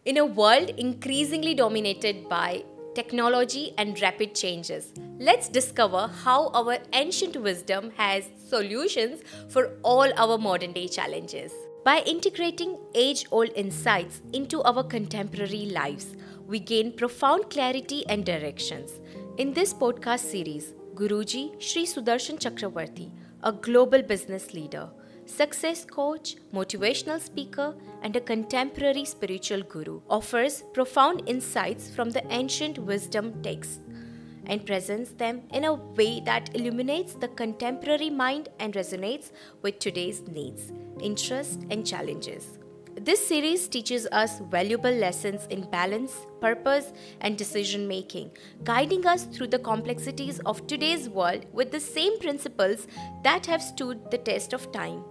In a world increasingly dominated by technology and rapid changes, let's discover how our ancient wisdom has solutions for all our modern day challenges. By integrating age old insights into our contemporary lives, we gain profound clarity and directions. In this podcast series, Guruji Sri Sudarsan Chakravarthy, a global business leader, success coach, motivational speaker, and a contemporary spiritual guru, offers profound insights from the ancient wisdom texts and presents them in a way that illuminates the contemporary mind and resonates with today's needs, interests, and challenges. This series teaches us valuable lessons in balance, purpose, and decision making, guiding us through the complexities of today's world with the same principles that have stood the test of time.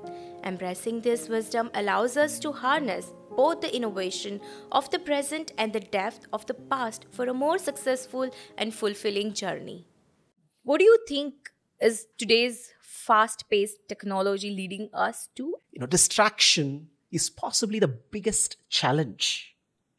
Embracing this wisdom allows us to harness both the innovation of the present and the depth of the past for a more successful and fulfilling journey. What do you think is today's fast-paced technology leading us to? Distraction is possibly the biggest challenge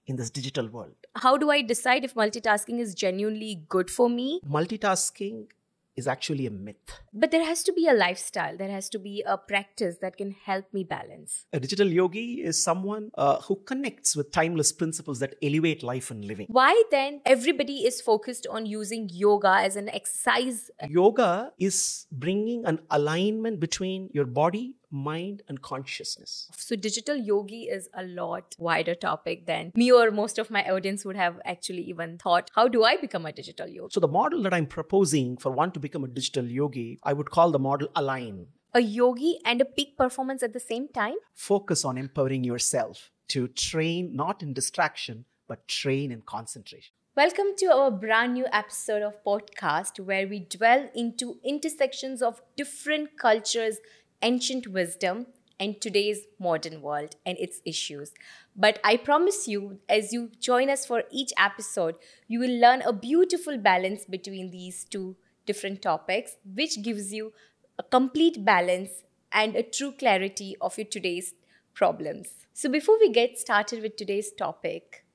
in this digital world. How do I decide if multitasking is genuinely good for me? Multitasking is actually a myth. But there has to be a lifestyle, there has to be a practice that can help me balance. A digital yogi is someone who connects with timeless principles that elevate life and living. Why then everybody is focused on using yoga as an exercise? Yoga is bringing an alignment between your body, mind, and consciousness. So digital yogi is a lot wider topic than me or most of my audience would have actually even thought. How do I become a digital yogi? So the model that I'm proposing for one to become a digital yogi, I would call the model align. A yogi and a peak performance at the same time? Focus on empowering yourself to train not in distraction, but train in concentration. Welcome to our brand new episode of podcast where we dwell into intersections of different cultures, ancient wisdom, and today's modern world and its issues. But I promise you, as you join us for each episode, you will learn a beautiful balance between these two different topics, which gives you a complete balance and a true clarity of your today's problems. So before we get started with today's topic,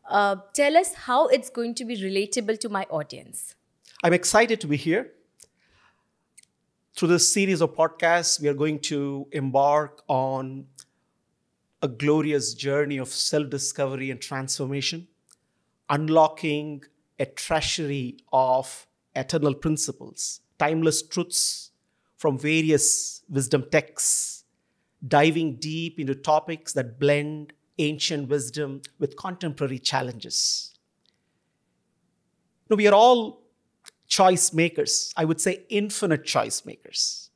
tell us how it's going to be relatable to my audience. I'm excited to be here. Through this series of podcasts, we are going to embark on a glorious journey of self-discovery and transformation, unlocking a treasury of eternal principles, timeless truths from various wisdom texts, diving deep into topics that blend ancient wisdom with contemporary challenges. We are all choice makers. I would say infinite choice makers.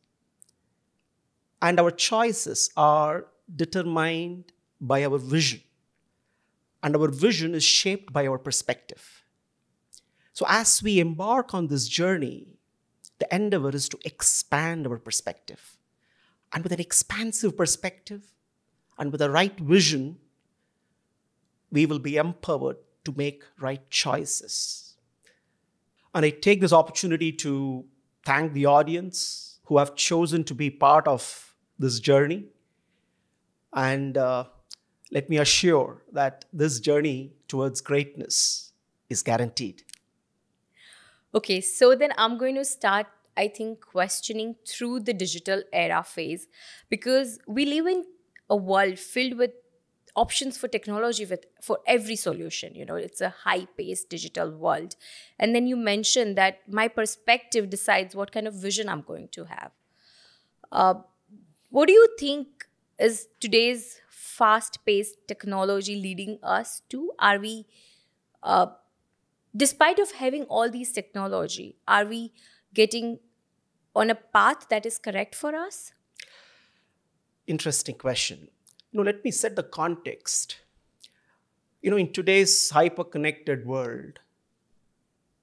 And our choices are determined by our vision. And our vision is shaped by our perspective. So as we embark on this journey, the endeavor is to expand our perspective. And with an expansive perspective and with the right vision, we will be empowered to make right choices. And I take this opportunity to thank the audience who have chosen to be part of this journey. And let me assure that this journey towards greatness is guaranteed. Okay, so then I'm going to start, I think, questioning through the digital era phase, because we live in a world filled with options for technology for every solution. It's a high-paced digital world. And then you mentioned that my perspective decides what kind of vision I'm going to have. What do you think is today's fast-paced technology leading us to? Are we, despite of having all these technology, are we getting on a path that is correct for us? Interesting question. Let me set the context. In today's hyper-connected world,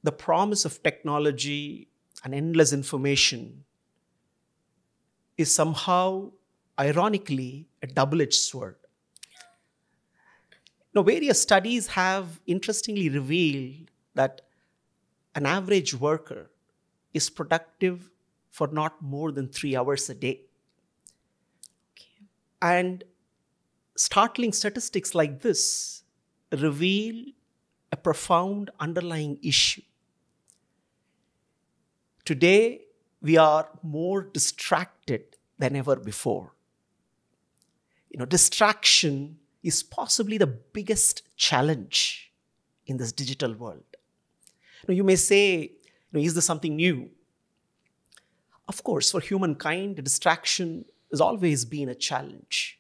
the promise of technology and endless information is somehow, ironically, a double-edged sword. Various studies have interestingly revealed that an average worker is productive for not more than 3 hours a day. Okay. And startling statistics like this reveal a profound underlying issue. Today, we are more distracted than ever before. Distraction is possibly the biggest challenge in this digital world. You may say, is this something new? Of course, for humankind, distraction has always been a challenge.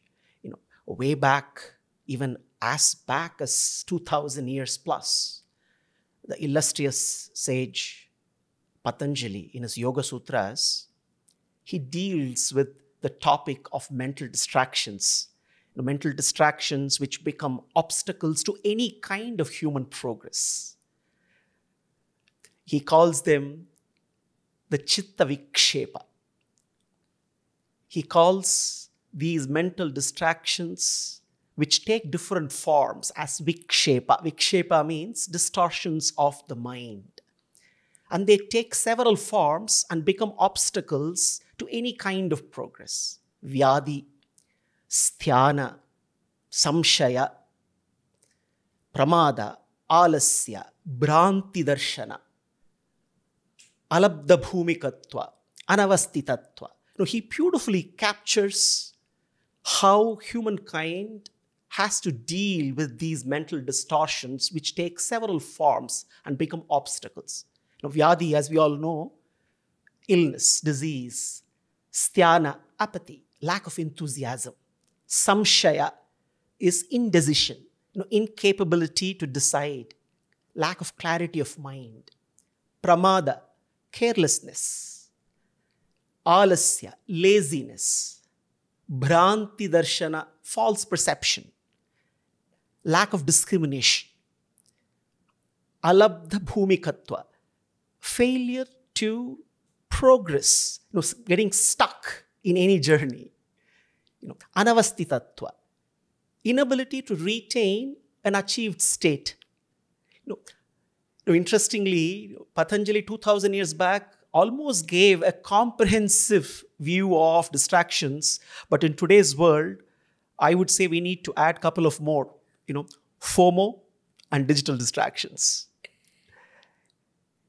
Way back, even as back as 2000 years plus, the illustrious sage Patanjali, in his Yoga Sutras, he deals with the topic of mental distractions. Mental distractions which become obstacles to any kind of human progress. He calls them the chitta vikshepa. He calls these mental distractions which take different forms as vikshepa. Vikshepa means distortions of the mind. And they take several forms and become obstacles to any kind of progress. Vyadi, sthyana, samshaya, pramada, alasya, bhranti darshana, alabdha bhumikatva, anavastitatva. He beautifully captures how humankind has to deal with these mental distortions which take several forms and become obstacles. Vyadi, as we all know, illness, disease. Sthyana, apathy, lack of enthusiasm. Samshaya is indecision, incapability to decide, lack of clarity of mind. Pramada, carelessness. Alasya, laziness. Bhranti darshana, false perception, lack of discrimination. Alabdha bhumikatva, failure to progress, getting stuck in any journey. Anavastitatva, inability to retain an achieved state. Interestingly, Patanjali 2000 years back almost gave a comprehensive view of distractions, but in today's world, I would say we need to add a couple of more, FOMO and digital distractions.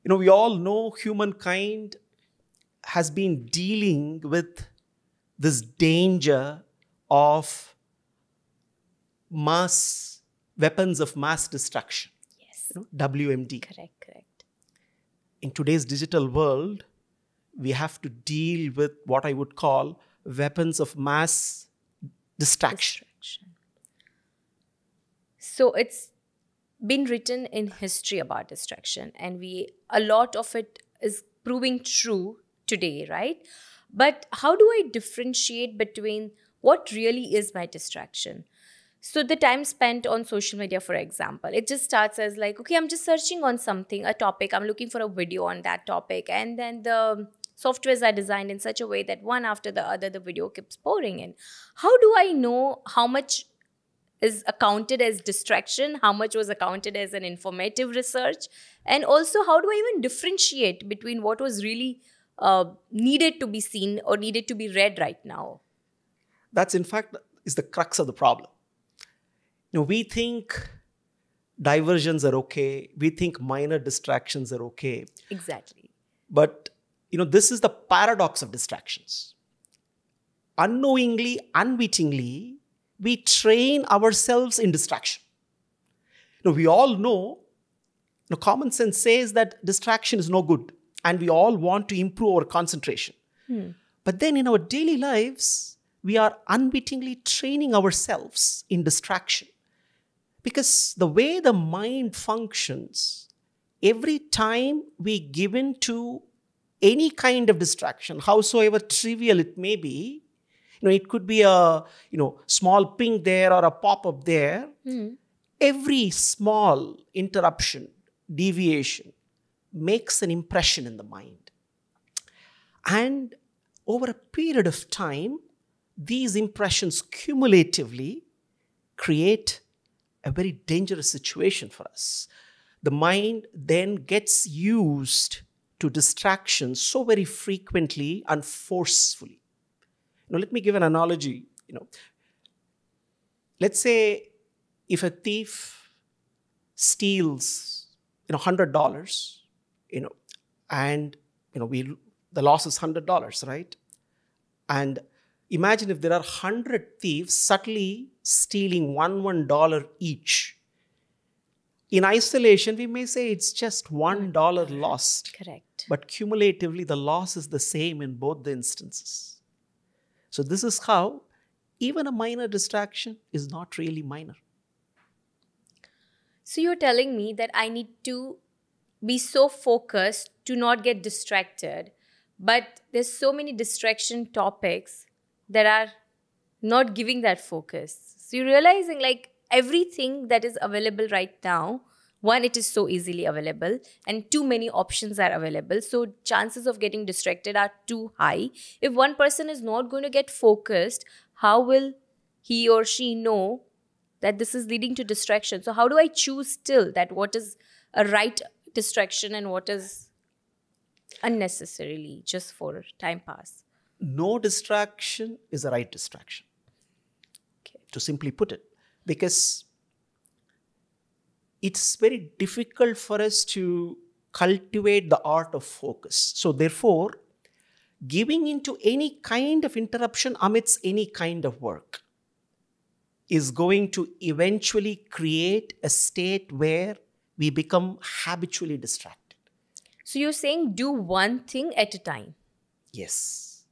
We all know humankind has been dealing with this danger of weapons of mass destruction. Yes. WMD. Correct. In today's digital world, we have to deal with what I would call weapons of mass distraction. So it's been written in history about distraction, and a lot of it is proving true today, right? But how do I differentiate between what really is my distraction? So the time spent on social media, for example, it just starts as like, okay, I'm just searching on something, a topic, I'm looking for a video on that topic, and then the softwares are designed in such a way that one after the other, the video keeps pouring in. How do I know how much is accounted as distraction, how much was accounted as an informative research, and also how do I even differentiate between what was really needed to be seen or needed to be read right now? That's in fact is the crux of the problem. We think diversions are okay. We think minor distractions are okay. Exactly. But, this is the paradox of distractions. Unknowingly, unwittingly, we train ourselves in distraction. We all know, common sense says that distraction is no good and we all want to improve our concentration. But then in our daily lives, we are unwittingly training ourselves in distraction. Because the way the mind functions, every time we give in to any kind of distraction, howsoever trivial it may be, it could be a small ping there or a pop-up there. Every small interruption, deviation, makes an impression in the mind. And over a period of time, these impressions cumulatively create a very dangerous situation for us. The mind then gets used to distractions so very frequently and forcefully. Let me give an analogy. Let's say if a thief steals, $100, and the loss is $100, right? And imagine if there are 100 thieves subtly stealing $1 each. In isolation, we may say it's just $1 lost. Correct. But cumulatively, the loss is the same in both the instances. So this is how even a minor distraction is not really minor. So you're telling me that I need to be so focused to not get distracted, but there's so many distraction topics that are not giving that focus. So you're realizing like everything that is available right now, one, it is so easily available, and too many options are available. So chances of getting distracted are too high. If one person is not going to get focused, how will he or she know that this is leading to distraction? So how do I choose still that what is a right distraction and what is unnecessarily just for time pass? No distraction is a right distraction, to simply put it, because it's very difficult for us to cultivate the art of focus. So therefore, giving into any kind of interruption amidst any kind of work is going to eventually create a state where we become habitually distracted. So you're saying do one thing at a time. Yes.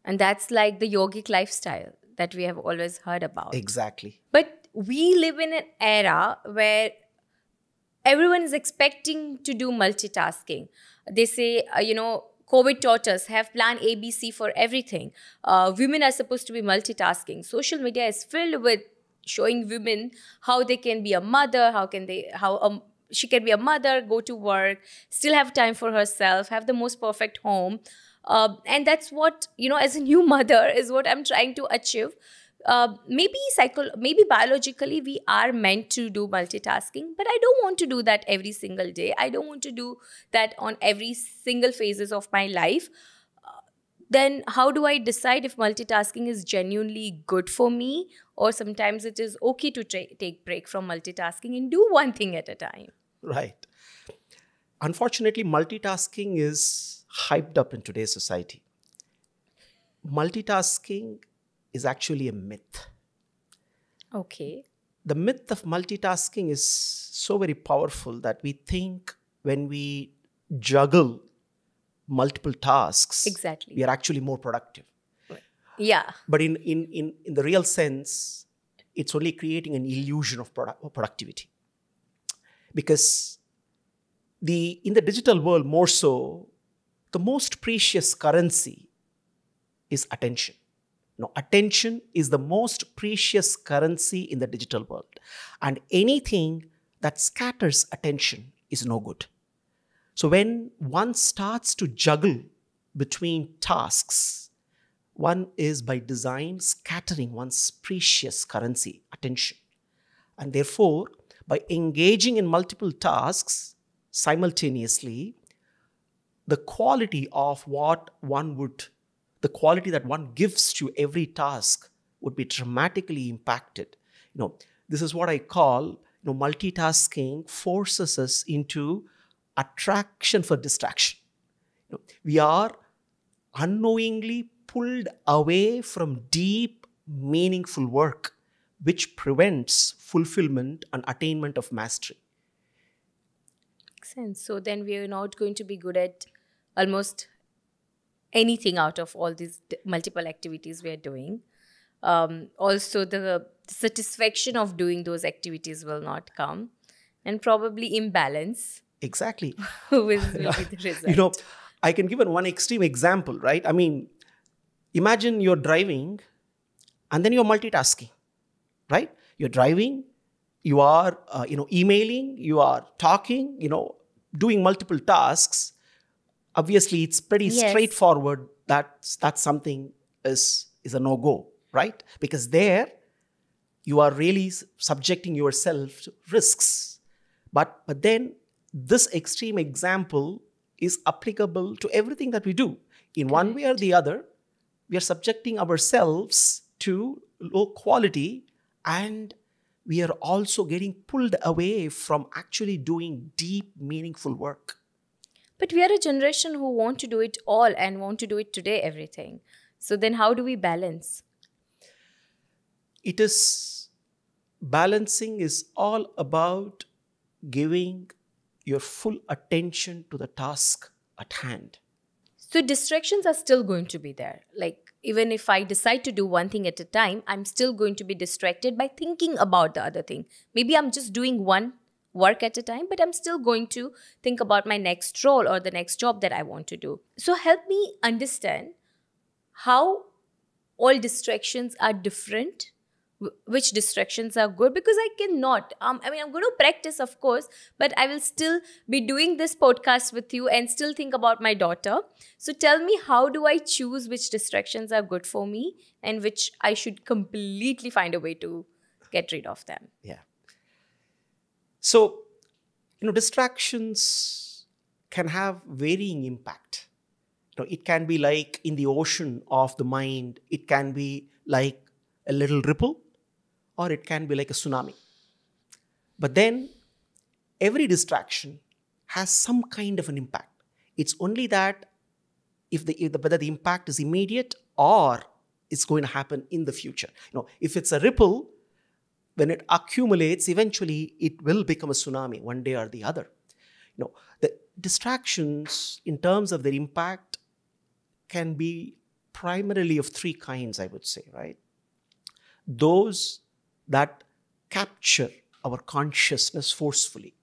And that's like the yogic lifestyle that we have always heard about. Exactly. But we live in an era where everyone is expecting to do multitasking. They say, COVID taught us, have plan ABC for everything. Women are supposed to be multitasking. Social media is filled with showing women how they can be a mother, she can be a mother, go to work, still have time for herself, have the most perfect home. And that's what, as a new mother is what I'm trying to achieve. Maybe biologically we are meant to do multitasking, but I don't want to do that every single day. I don't want to do that on every single phases of my life. Then how do I decide if multitasking is genuinely good for me, or sometimes it is okay to take break from multitasking and do one thing at a time? Right. Unfortunately, multitasking is hyped up in today's society. Multitasking is actually a myth. Okay. The myth of multitasking is so very powerful that we think when we juggle multiple tasks, exactly, we are actually more productive. Yeah. But in the real sense, it's only creating an illusion of productivity. Because in the digital world, more so, the most precious currency is attention. No, attention is the most precious currency in the digital world. And anything that scatters attention is no good. So when one starts to juggle between tasks, one is by design scattering one's precious currency, attention. And therefore, by engaging in multiple tasks simultaneously, the quality that one gives to every task would be dramatically impacted. This is what I call, multitasking forces us into attraction for distraction. We are unknowingly pulled away from deep, meaningful work, which prevents fulfillment and attainment of mastery. Makes sense. So then we are not going to be good at almost anything out of all these multiple activities we are doing. Also, the satisfaction of doing those activities will not come, and probably imbalance. Exactly. will be the result. I can give one extreme example, right? I mean, imagine you're driving and then you're multitasking, right? You're driving, you are, emailing, you are talking, doing multiple tasks. Obviously, it's pretty straightforward that something is a no-go, right? Because there, you are really subjecting yourself to risks. But then, this extreme example is applicable to everything that we do. In one way or the other, we are subjecting ourselves to low quality and we are also getting pulled away from actually doing deep, meaningful work. But we are a generation who want to do it all and want to do it today, everything. So then how do we balance? It is balancing is all about giving your full attention to the task at hand. So distractions are still going to be there. Like even if I decide to do one thing at a time, I'm still going to be distracted by thinking about the other thing. Maybe I'm just doing one work at a time, but I'm still going to think about my next role or the next job that I want to do. So help me understand how all distractions are different, which distractions are good, because I cannot I'm going to practice, of course, but I will still be doing this podcast with you and still think about my daughter. So tell me, how do I choose which distractions are good for me and which I should completely find a way to get rid of them? Yeah. So, distractions can have varying impact. It can be like in the ocean of the mind, it can be like a little ripple, or it can be like a tsunami. But then every distraction has some kind of an impact. It's only that whether the impact is immediate or it's going to happen in the future. If it's a ripple, when it accumulates, eventually it will become a tsunami one day or the other. The distractions in terms of their impact can be primarily of three kinds, I would say, right? Those that capture our consciousness forcefully.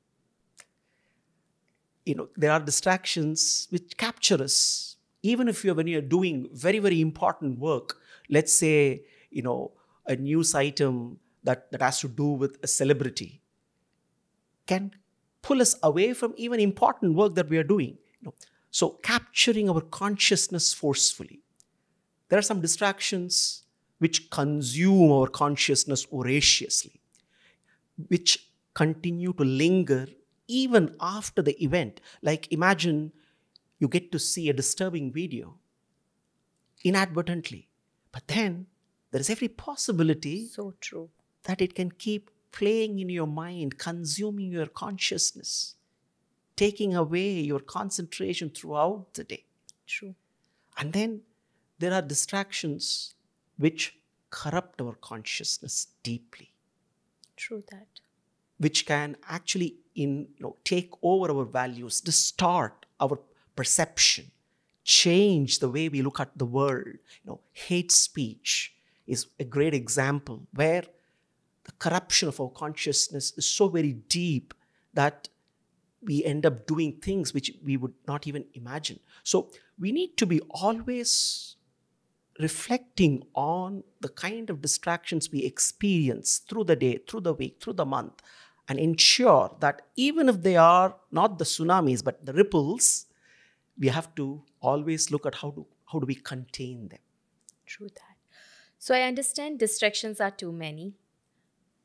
There are distractions which capture us, even if when you're doing very, very important work. Let's say, a news item that has to do with a celebrity can pull us away from even important work that we are doing. So capturing our consciousness forcefully. There are some distractions which consume our consciousness voraciously, which continue to linger even after the event. Like imagine you get to see a disturbing video inadvertently, but then there is every possibility So true. that it can keep playing in your mind, consuming your consciousness, taking away your concentration throughout the day. True. And then there are distractions which corrupt our consciousness deeply, True that. which can actually take over our values, distort our perception, change the way we look at the world. Hate speech is a great example where the corruption of our consciousness is so very deep that we end up doing things which we would not even imagine. So we need to be always reflecting on the kind of distractions we experience through the day, through the week, through the month, and ensure that even if they are not the tsunamis, but the ripples, we have to always look at how do we contain them. True that. So I understand distractions are too many.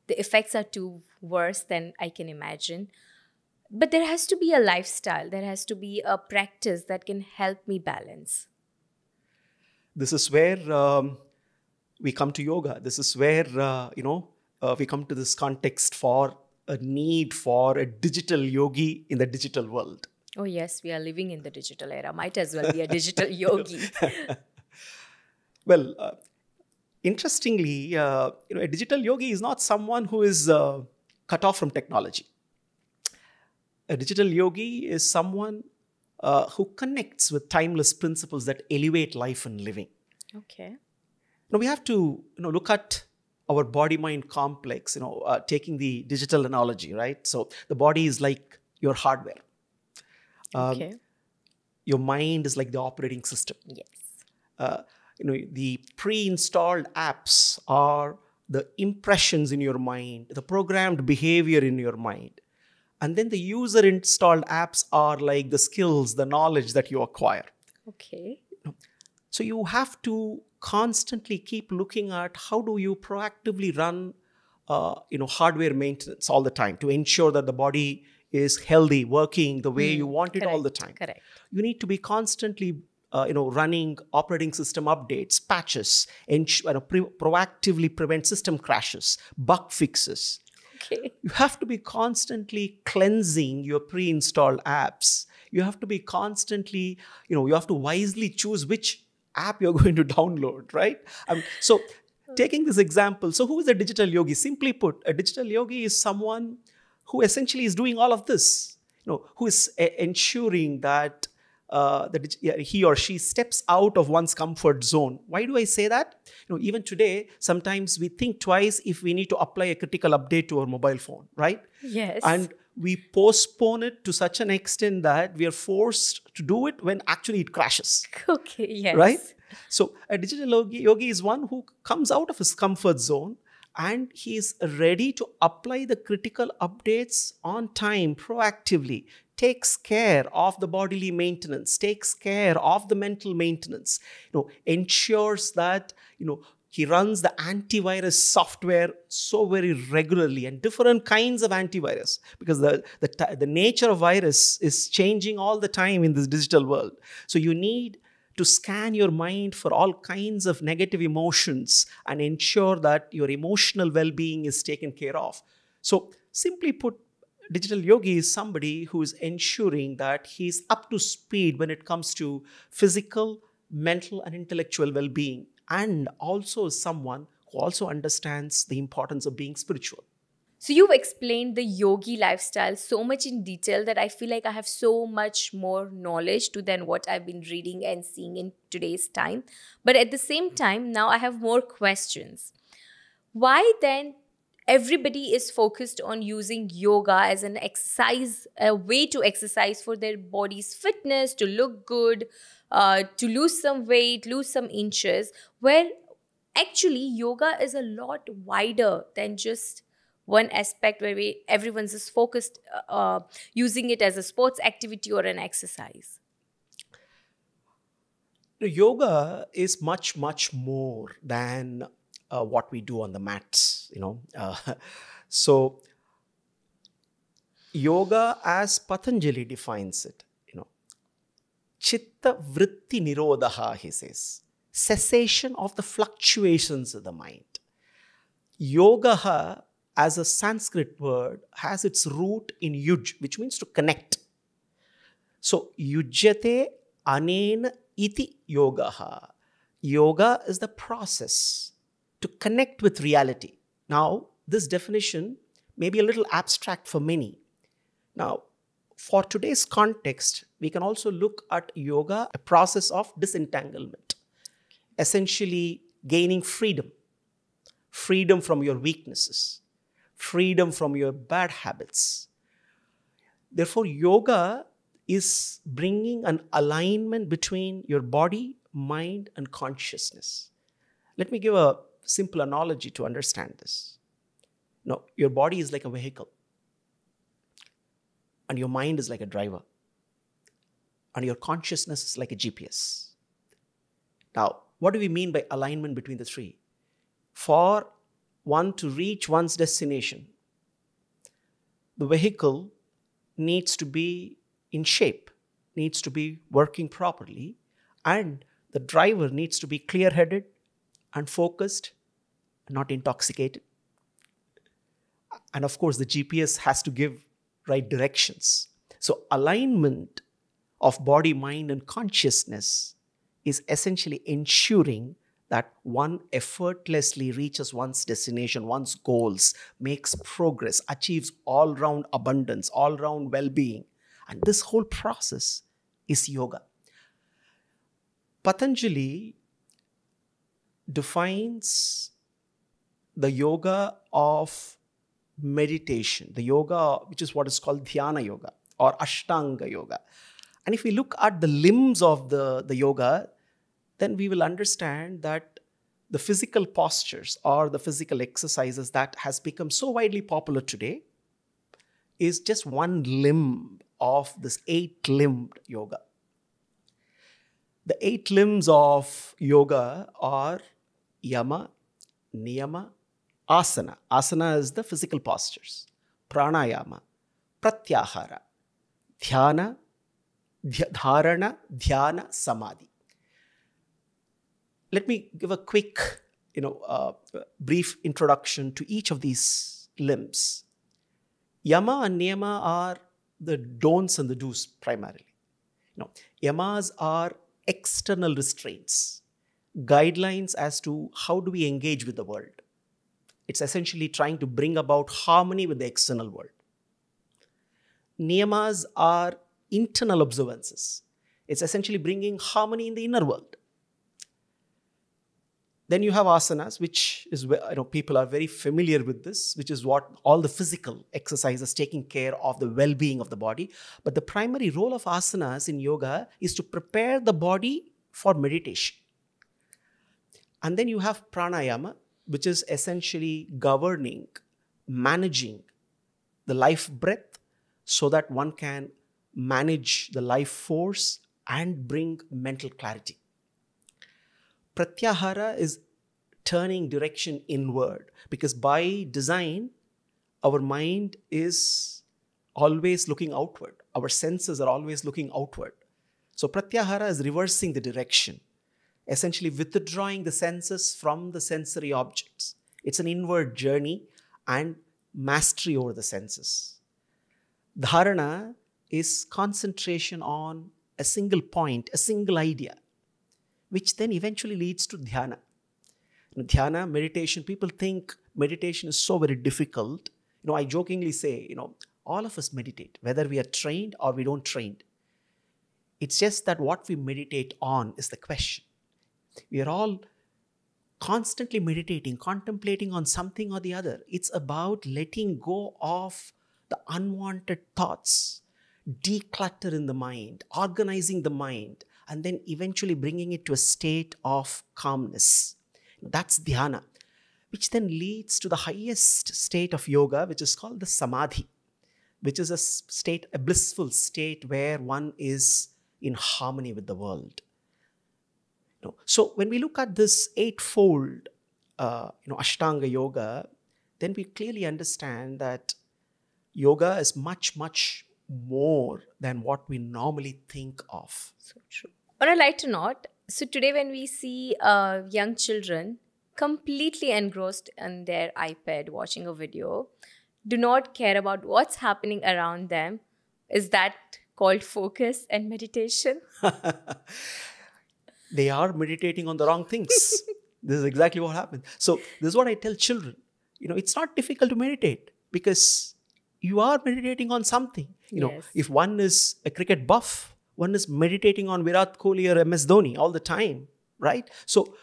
The effects are too worse than I can imagine. But there has to be a lifestyle. There has to be a practice that can help me balance. This is where we come to yoga. This is where, we come to this context for a need for a digital yogi in the digital world. Oh yes, we are living in the digital era. Might as well be a digital yogi. Well, interestingly, a digital yogi is not someone who is cut off from technology. A digital yogi is someone who connects with timeless principles that elevate life and living. Okay. Now we have to look at our body-mind complex, taking the digital analogy, right? So the body is like your hardware. Okay. Your mind is like the operating system. Yes. The pre-installed apps are the impressions in your mind, the programmed behavior in your mind. And then the user-installed apps are like the skills, the knowledge that you acquire. Okay. So you have to constantly keep looking at how do you proactively run, hardware maintenance all the time to ensure that the body is healthy, working the way you want it all the time. Correct. You need to be constantly, running operating system updates, patches, and proactively prevent system crashes, bug fixes. Okay. You have to be constantly cleansing your pre-installed apps. You have to be constantly, you have to wisely choose which app you're going to download, right? So taking this example, so who is a digital yogi? Simply put, a digital yogi is someone who essentially is doing all of this, who is ensuring that he or she steps out of one's comfort zone. Why do I say that? Even today, sometimes we think twice if we need to apply a critical update to our mobile phone, right? Yes. And we postpone it to such an extent that we are forced to do it when actually it crashes. Okay, yes. Right? So a digital yogi is one who comes out of his comfort zone and he is ready to apply the critical updates on time, proactively, takes care of the bodily maintenance, takes care of the mental maintenance, ensures that, he runs the antivirus software so very regularly and different kinds of antivirus, because the nature of virus is changing all the time in this digital world. So you need to scan your mind for all kinds of negative emotions and ensure that your emotional well-being is taken care of. So simply put, digital yogi is somebody who is ensuring that he's up to speed when it comes to physical, mental, and intellectual well-being, and also someone who also understands the importance of being spiritual. So you've explained the yogi lifestyle so much in detail that I feel like I have so much more knowledge than what I've been reading and seeing in today's time. But at the same time, now I have more questions. Why then everybody is focused on using yoga as an exercise, a way to exercise for their body's fitness, to look good, to lose some weight, lose some inches, where actually yoga is a lot wider than just one aspect where everyone's just focused using it as a sports activity or an exercise. Yoga is much, much more than what we do on the mats, So yoga, as Patanjali defines it, chitta vritti nirodha, he says, cessation of the fluctuations of the mind. Yoga, as a Sanskrit word, has its root in yuj, which means to connect. So yujyate anena iti yoga. Yoga is the process to connect with reality. Now, this definition may be a little abstract for many. Now, for today's context, we can also look at yoga, a process of disentanglement, essentially gaining freedom. Freedom from your weaknesses, freedom from your bad habits. Therefore, yoga is bringing an alignment between your body, mind, and consciousness. Let me give a simple analogy to understand this. Now, your body is like a vehicle, and your mind is like a driver, and your consciousness is like a GPS. Now, what do we mean by alignment between the three? For one to reach one's destination, the vehicle needs to be in shape, needs to be working properly, and the driver needs to be clear-headed and focused, not intoxicated. And of course, the GPS has to give right directions. So alignment of body, mind, and consciousness is essentially ensuring that one effortlessly reaches one's destination, one's goals, makes progress, achieves all-round abundance, all-round well-being. And this whole process is yoga. Patanjali defines the yoga of meditation, the yoga which is what is called dhyana yoga or ashtanga yoga. And if we look at the limbs of the yoga, then we will understand that the physical postures or the physical exercises that has become so widely popular today is just one limb of this 8-limbed yoga. The 8 limbs of yoga are yama, niyama, asana. Asana is the physical postures. Pranayama, pratyahara, dhyana, dharana, dhyana, samadhi. Let me give a quick, brief introduction to each of these limbs. Yama and niyama are the don'ts and the do's primarily. Yamas are external restraints, guidelines as to how do we engage with the world. It's essentially trying to bring about harmony with the external world. Niyamas are internal observances. It's essentially bringing harmony in the inner world. Then you have asanas, which is where people are very familiar with this, which is what all the physical exercises taking care of the well-being of the body. But the primary role of asanas in yoga is to prepare the body for meditation. And then you have pranayama, which is essentially governing, managing the life breath so that one can manage the life force and bring mental clarity. Pratyahara is turning direction inward, because by design, our mind is always looking outward. Our senses are always looking outward. So Pratyahara is reversing the direction, essentially withdrawing the senses from the sensory objects. It's an inward journey and mastery over the senses. Dharana is concentration on a single point, a single idea, which then eventually leads to dhyana. Dhyana, meditation, people think meditation is so very difficult. I jokingly say, all of us meditate, whether we are trained or we don't trained. It's just that what we meditate on is the question. We are all constantly meditating, contemplating on something or the other. It's about letting go of the unwanted thoughts, declutter in the mind, organizing the mind, and then eventually bringing it to a state of calmness. That's dhyana, which then leads to the highest state of yoga, which is called the samadhi, which is a blissful state where one is in harmony with the world. So when we look at this eightfold, Ashtanga yoga, then we clearly understand that yoga is much, much more than what we normally think of. So true. On a lighter note, so today when we see young children completely engrossed in their iPad watching a video, do not care about what's happening around them, is that called focus and meditation? They are meditating on the wrong things. This is exactly what happens. So this is what I tell children. It's not difficult to meditate because you are meditating on something. Yes. If one is a cricket buff, one is meditating on Virat Kohli or MS Dhoni all the time, right? So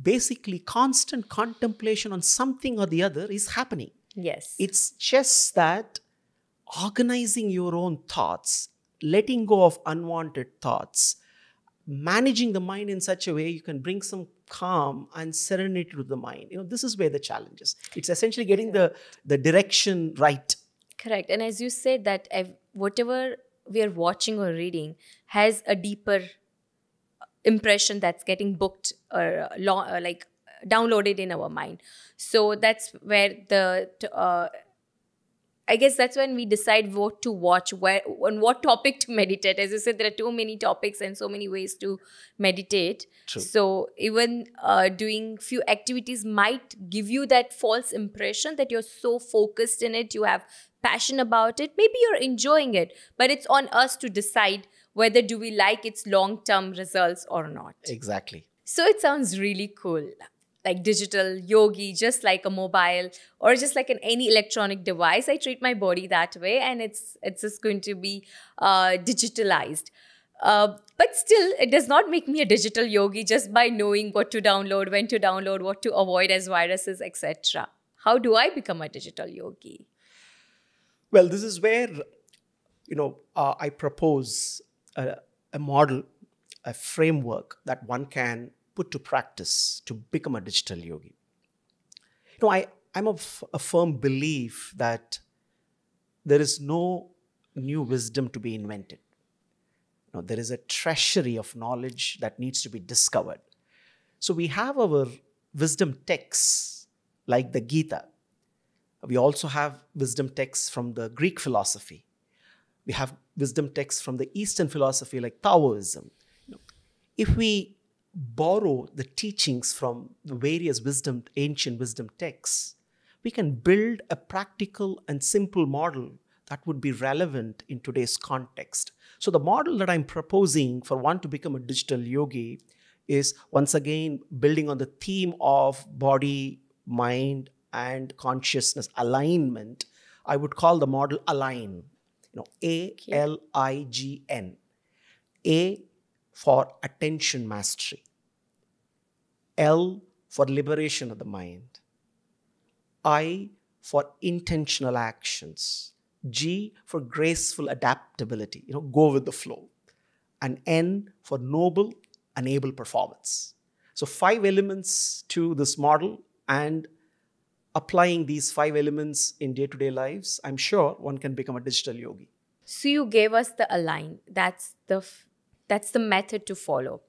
basically constant contemplation on something or the other is happening. Yes. It's just that organizing your own thoughts, letting go of unwanted thoughts, managing the mind in such a way you can bring some calm and serenity to the mind. This is where the challenge is. It's essentially getting the direction right. Correct. And as you said that whatever we are watching or reading has a deeper impression that's getting booked or downloaded in our mind. So that's where I guess that's when we decide what to watch, on what topic to meditate. As you said, there are too many topics and so many ways to meditate. True. So even doing few activities might give you that false impression that you're so focused in it, you have passion about it. Maybe you're enjoying it, but it's on us to decide whether do we like its long-term results or not. Exactly. So it sounds really cool. Like digital yogi, just like a mobile or just like any electronic device. I treat my body that way, and it's just going to be digitalized. But still, it does not make me a digital yogi just by knowing what to download, when to download, what to avoid as viruses, etc. How do I become a digital yogi? Well, this is where I propose a model, a framework that one can put to practice to become a digital yogi. I'm of a firm belief that there is no new wisdom to be invented. There is a treasury of knowledge that needs to be discovered. So we have our wisdom texts like the Gita. We also have wisdom texts from the Greek philosophy. We have wisdom texts from the Eastern philosophy like Taoism. If we borrow the teachings from the various ancient wisdom texts, we can build a practical and simple model that would be relevant in today's context. So the model that I'm proposing for one to become a digital yogi is once again building on the theme of body, mind, and consciousness alignment. I would call the model align. ALIGN. A for attention mastery. L for liberation of the mind. I for intentional actions. G for graceful adaptability, go with the flow. And N for noble and able performance. So 5 elements to this model, and applying these 5 elements in day-to-day lives, I'm sure one can become a digital yogi. So you gave us the align. That's the method to follow.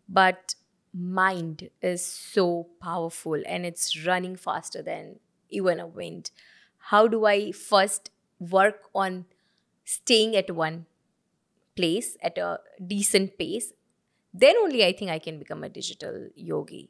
But mind is so powerful and it's running faster than even a wind. How do I first work on staying at one place at a decent pace? Then only I think I can become a digital yogi.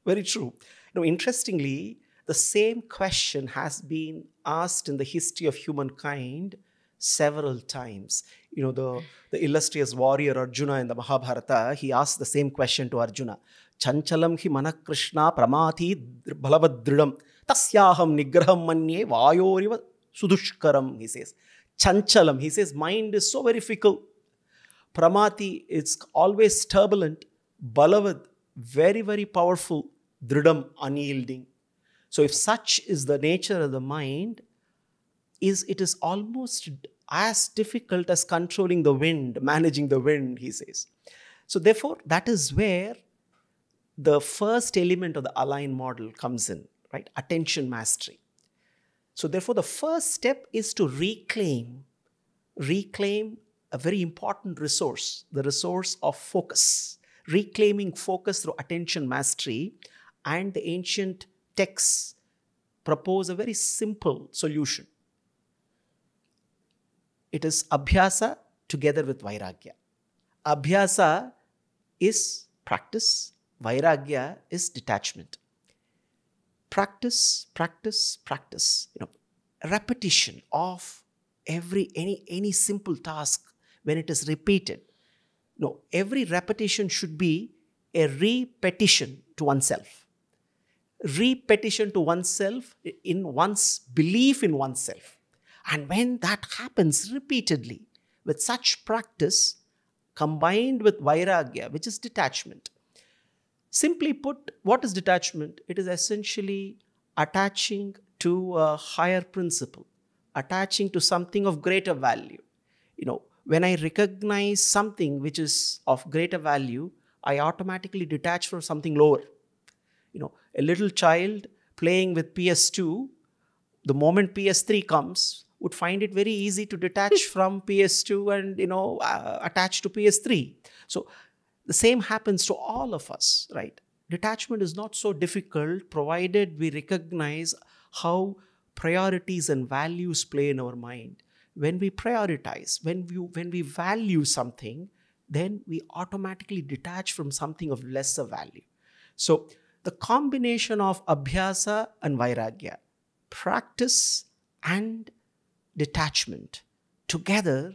Very true. Interestingly, the same question has been asked in the history of humankind several times. The illustrious warrior Arjuna in the Mahabharata, he asked the same question to Arjuna. Chanchalam hi manak Krishna pramati balavadridam tasyaham nigraham manye vayoriva sudushkaram, he says. Chanchalam, he says, mind is so very fickle. Pramati, it's always turbulent. Balavad, very, very powerful. Dridam, unyielding. So if such is the nature of the mind, it is almost as difficult as controlling the wind, managing the wind, he says. So therefore, that is where the first element of the align model comes in, right? Attention mastery. So therefore, the first step is to reclaim a very important resource, the resource of focus. Reclaiming focus through attention mastery, and the ancient texts propose a very simple solution. It is abhyasa together with vairagya. Abhyasa is practice, vairagya is detachment. Practice. Repetition of any simple task when it is repeated. No, every repetition should be a repetition to oneself. Repetition to oneself in one's belief in oneself. And when that happens repeatedly, with such practice combined with vairagya, which is detachment. Simply put, what is detachment? It is essentially attaching to a higher principle, attaching to something of greater value. When I recognize something which is of greater value, I automatically detach from something lower. A little child playing with PS2, the moment PS3 comes, would find it very easy to detach from PS2 and, attach to PS3. So the same happens to all of us, right? Detachment is not so difficult provided we recognize how priorities and values play in our mind. When we prioritize, when we value something, then we automatically detach from something of lesser value. So the combination of abhyasa and vairagya, practice and detachment together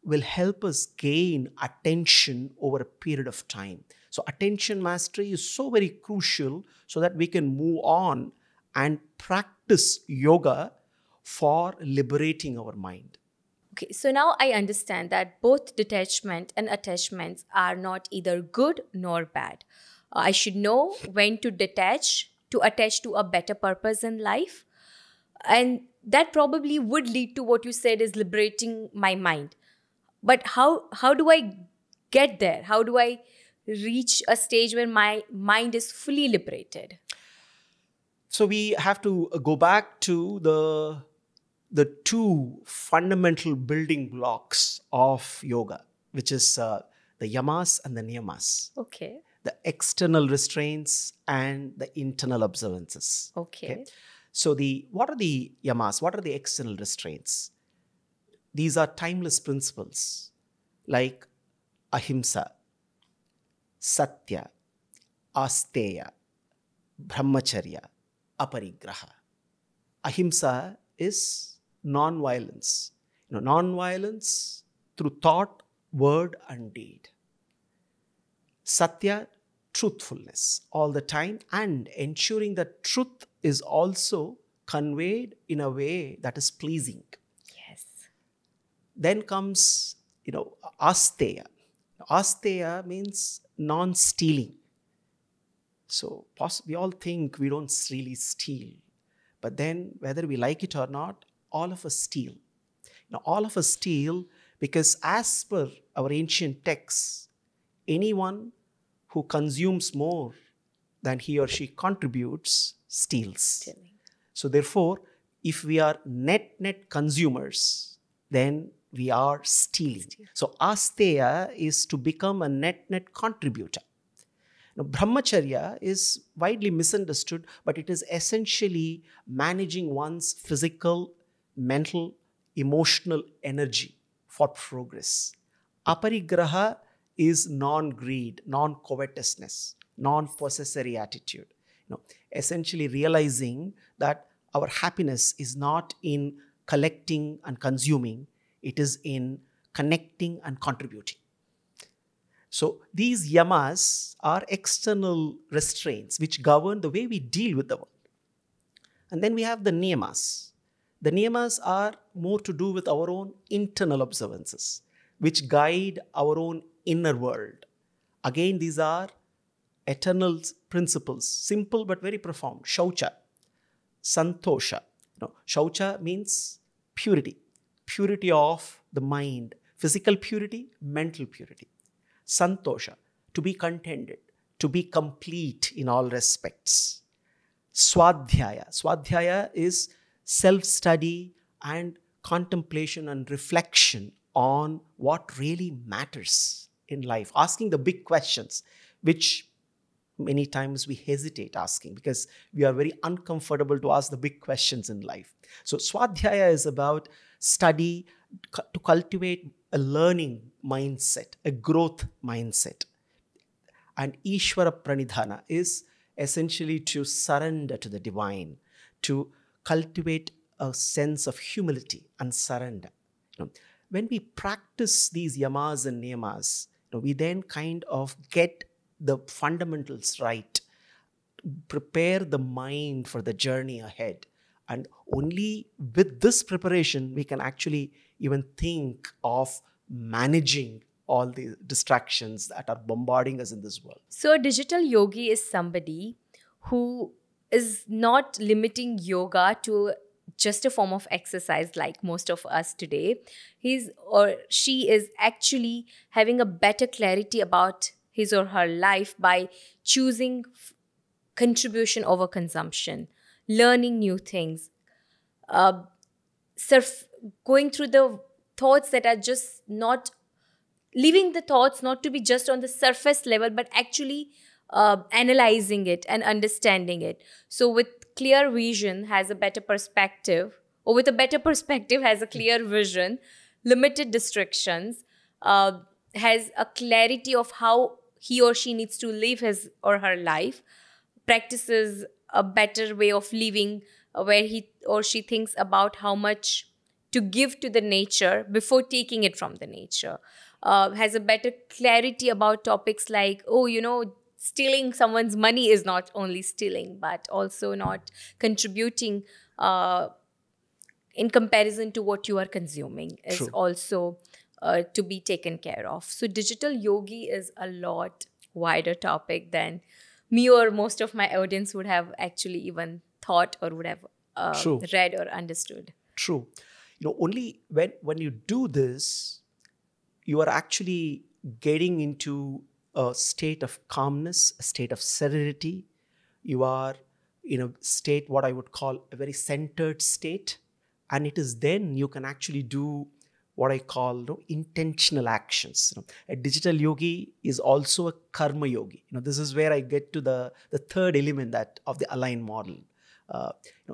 will help us gain attention over a period of time. So attention mastery is so very crucial so that we can move on and practice yoga for liberating our mind. Okay, so now I understand that both detachment and attachments are not either good nor bad. I should know when to detach, to attach to a better purpose in life. And that probably would lead to what you said is liberating my mind. But how do I get there? How do I reach a stage where my mind is fully liberated? So we have to go back to the two fundamental building blocks of yoga, which is the yamas and the niyamas. Okay. The external restraints and the internal observances. Okay. So what are the yamas? What are the external restraints? These are timeless principles like ahimsa, satya, asteya, brahmacharya, aparigraha. Ahimsa is non-violence. Non-violence through thought, word, and deed. Satya, truthfulness all the time, and ensuring that truth is also conveyed in a way that is pleasing. Yes. Then comes, asteya. Asteya means non-stealing. So we all think we don't really steal. But then whether we like it or not, all of us steal. All of us steal because as per our ancient texts, anyone who consumes more than he or she contributes steals. Stealing. So therefore, if we are net consumers, then we are stealing. So asteya is to become a net contributor. Now, brahmacharya is widely misunderstood, but it is essentially managing one's physical, mental, emotional energy for progress. Aparigraha is non-greed, non-covetousness, non-possessory attitude. Essentially realizing that our happiness is not in collecting and consuming, it is in connecting and contributing. So these yamas are external restraints which govern the way we deal with the world. And then we have the niyamas. The niyamas are more to do with our own internal observances, which guide our own inner world. Again, these are eternal principles, simple but very profound. Shaucha, santosha. Shaucha means purity, purity of the mind, physical purity, mental purity. Santosha, to be contented, to be complete in all respects. Swadhyaya. Swadhyaya is self-study and contemplation and reflection on what really matters in life. Asking the big questions, which many times we hesitate asking because we are very uncomfortable to ask the big questions in life. So Swadhyaya is about study, to cultivate a learning mindset, a growth mindset. And Ishvara Pranidhana is essentially to surrender to the divine, to cultivate a sense of humility and surrender. When we practice these yamas and niyamas, we then kind of get the fundamentals right, prepare the mind for the journey ahead. And only with this preparation, we can actually even think of managing all the distractions that are bombarding us in this world. So a digital yogi is somebody who is not limiting yoga to just a form of exercise like most of us today. He's or she is actually having a better clarity about his or her life by choosing contribution over consumption, learning new things, going through the thoughts that are just not, leaving the thoughts not to be just on the surface level, but actually analyzing it and understanding it. So with clear vision has a better perspective, or with a better perspective has a clear vision, limited distractions, has a clarity of how he or she needs to live his or her life, practices a better way of living where he or she thinks about how much to give to the nature before taking it from the nature, has a better clarity about topics like, stealing someone's money is not only stealing, but also not contributing in comparison to what you are consuming is True. also to be taken care of. So digital yogi is a lot wider topic than me or most of my audience would have actually even thought or would have read or understood. True. Only when you do this, you are actually getting into a state of calmness, a state of serenity. You are in a state, what I would call a very centered state. And it is then you can actually do what I call intentional actions. A digital yogi is also a karma yogi. This is where I get to the third element of the aligned model.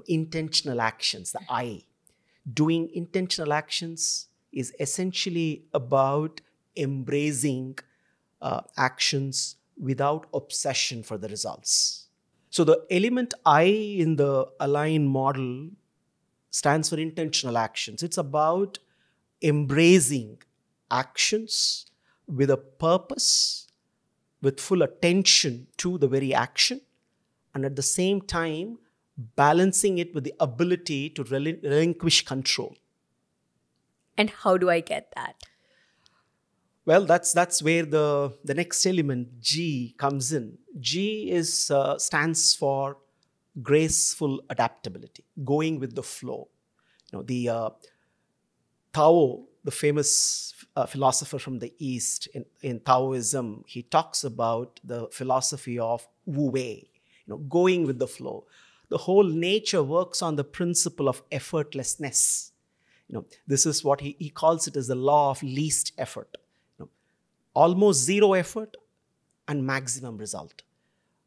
Intentional actions, the I. Doing intentional actions is essentially about embracing actions without obsession for the results. So the element I in the aligned model stands for intentional actions. It's about embracing actions with a purpose, with full attention to the very action, and at the same time, balancing it with the ability to relinquish control. And how do I get that? Well, that's where the next element, G, comes in. G stands for graceful adaptability, going with the flow. The Tao, the famous philosopher from the East in Taoism, he talks about the philosophy of Wu Wei, going with the flow. The whole nature works on the principle of effortlessness. This is what he calls it as the law of least effort. Almost zero effort and maximum result.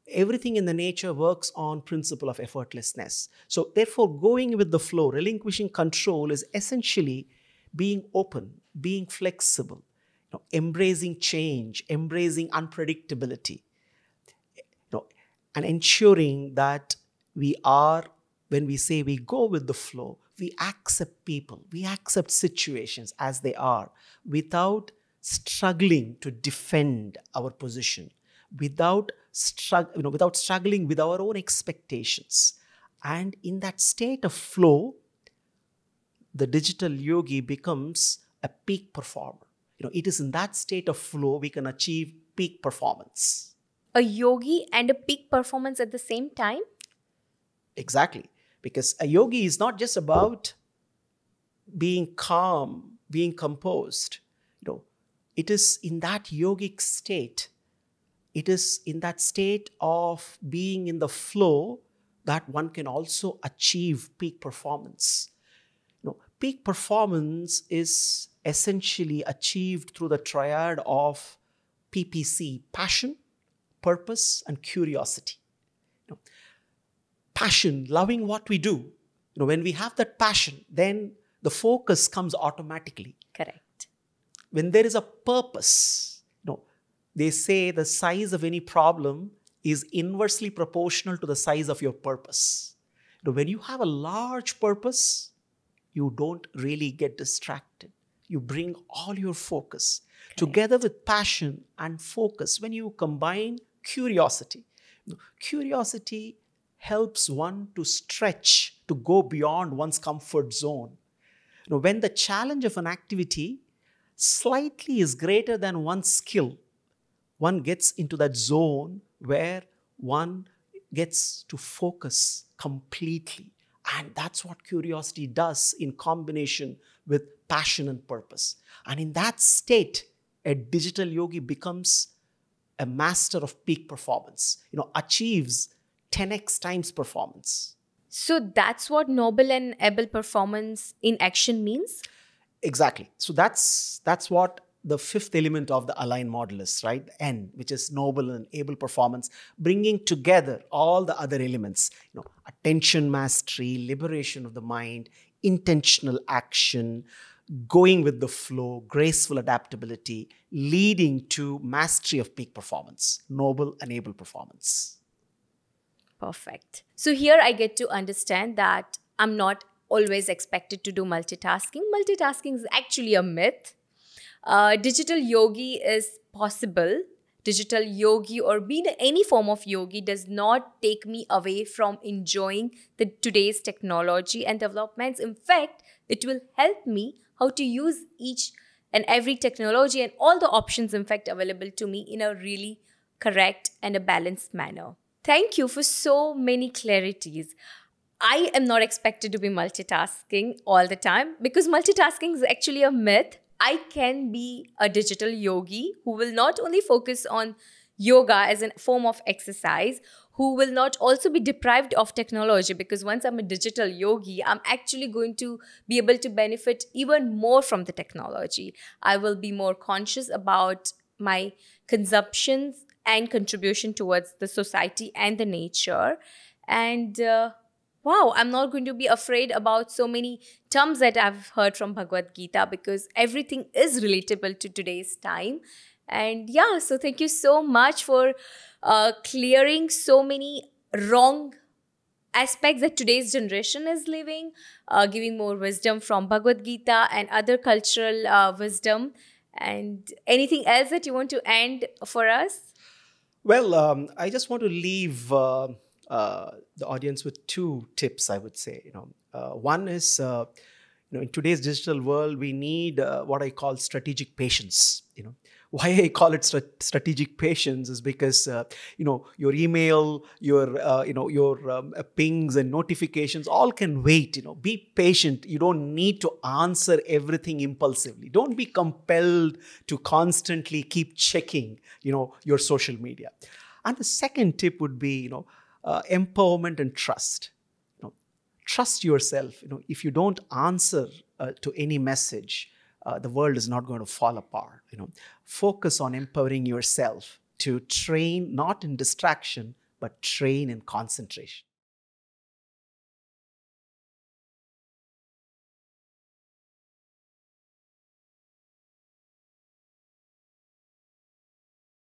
Everything in the nature works on principle of effortlessness. So therefore, going with the flow, relinquishing control is essentially being open, being flexible, embracing change, embracing unpredictability, and ensuring that when we say we go with the flow, we accept people, we accept situations as they are without struggling to defend our position, without struggling with our own expectations. And in that state of flow, the digital yogi becomes a peak performer. It is in that state of flow we can achieve peak performance. A yogi and a peak performance at the same time? Exactly. Because a yogi is not just about being calm, being composed. It is in that yogic state, it is in that state of being in the flow that one can also achieve peak performance. Peak performance is essentially achieved through the triad of PPC, passion, purpose, and curiosity. Passion, loving what we do. When we have that passion, then the focus comes automatically. Correct. When there is a purpose, they say the size of any problem is inversely proportional to the size of your purpose. When you have a large purpose, you don't really get distracted. You bring all your focus. Correct. Together with passion and focus, when you combine curiosity, curiosity helps one to stretch, to go beyond one's comfort zone. When the challenge of an activity slightly is greater than one's skill, one gets into that zone where one gets to focus completely. And that's what curiosity does in combination with passion and purpose. And in that state, a digital yogi becomes a master of peak performance, achieves 10x times performance. So that's what noble and able performance in action means? Exactly. So that's what the fifth element of the aligned model is, right? The N, which is noble and able performance, bringing together all the other elements, attention mastery, liberation of the mind, intentional action, going with the flow, graceful adaptability, leading to mastery of peak performance, noble and able performance. Perfect. So here I get to understand that I'm not always expected to do multitasking. Multitasking is actually a myth. Digital yogi is possible. Digital yogi or being any form of yogi does not take me away from enjoying today's technology and developments. In fact, it will help me how to use each and every technology and all the options, in fact, available to me in a really correct and a balanced manner. Thank you for so many clarities. I am not expected to be multitasking all the time because multitasking is actually a myth. I can be a digital yogi who will not only focus on yoga as a form of exercise, who will not also be deprived of technology, because once I'm a digital yogi, I'm actually going to be able to benefit even more from the technology. I will be more conscious about my consumptions and contribution towards the society and the nature. And wow, I'm not going to be afraid about so many terms that I've heard from Bhagavad Gita, because everything is relatable to today's time. And yeah, so thank you so much for clearing so many wrong aspects that today's generation is living, giving more wisdom from Bhagavad Gita and other cultural wisdom. And anything else that you want to end for us? Well, I just want to leave the audience with two tips, I would say. One is, in today's digital world, we need what I call strategic patience. Why I call it strategic patience is because your email, your pings and notifications all can wait. Be patient. You don't need to answer everything impulsively. Don't be compelled to constantly keep checking your social media. And the second tip would be empowerment and trust. Trust yourself. If you don't answer to any message, the world is not going to fall apart. Focus on empowering yourself to train not in distraction but train in concentration.